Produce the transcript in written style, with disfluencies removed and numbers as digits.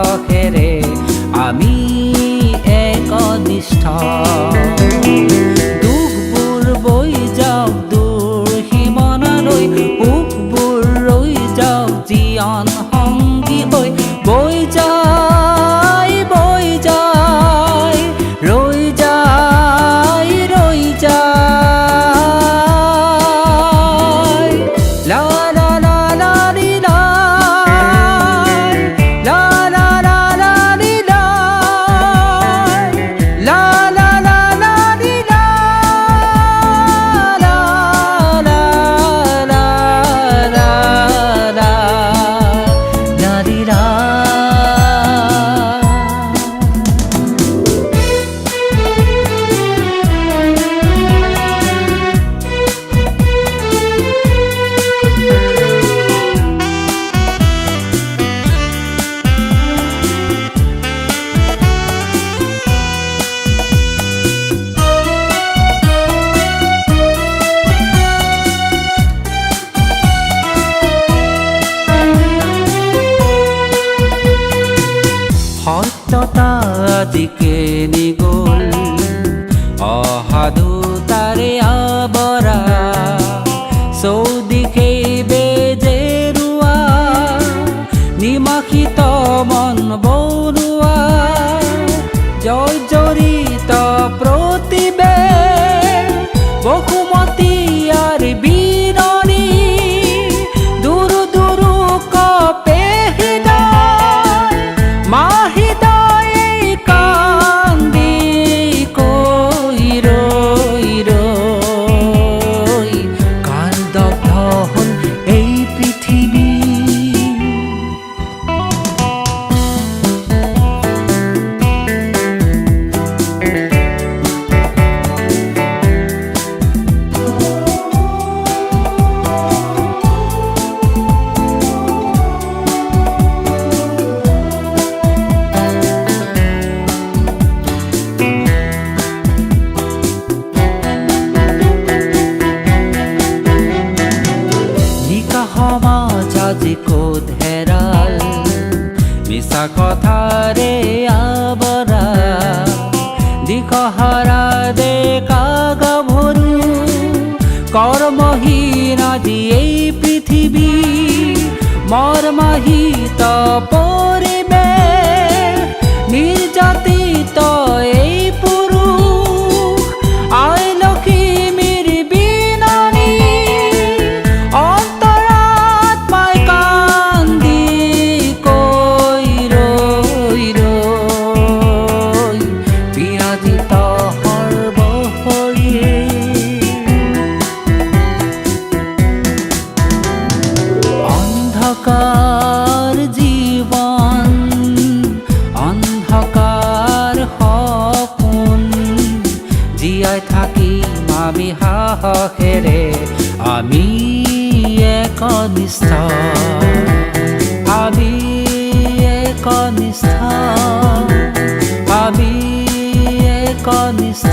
সাহসেৰে আমি একনিষ্ঠ। দুখবোৰ বৈ যাওক দূৰ সীমানালৈ, সুখবোৰ ৰৈ যাওক জীৱন সংগী হৈ। বৈ যায় বৈ যায় ৰৈ যায় ৰৈ যায়। লা লা লা লা লি লা, লা লা লা লা লি লা, লা লা লা লা লি লা, লা লা লা লা লা লা লি লা। সত্যতা দিকে নিগল অসাধুতাৰে আৱৰা, চৌদিশে বেজেৰুৱা নিমাখিত মন বৰুৱা। জৰ্জৰিত প্ৰতিবেশ বসুমতী আৰ বিৰণী, দুৰু দুৰু কপে হৃদয় মাহিদয়ে কান্দি কৈ ৰৈ ৰৈ। কাল দগ্ধ হ'ল এই পৃথিৱী, সমাজ আজি ক'ত হেৰাল, মিছা কথাৰে আৱৰা। দিশহাৰা ডেকা গাভৰু কৰ্মহীন আজি এই পৃথিৱী। মৰ্মাহিত পৰিৱেশ নিৰ্যাতিত এই পুৰুষ। আই লক্ষ্মীৰ বিনানী অন্তৰাত্মাই কান্দি কৈ ৰৈ ৰৈ। বিৰাজিত সৰ্বশৰীৰে অন্ধকাৰ জীৱন, অন্ধকাৰ সপোন। জীয়াই থাকিম আমি সাহসেৰে, আমি একনিষ্ঠ, আমি একনিষ্ঠ, আমি একনিষ্ঠ।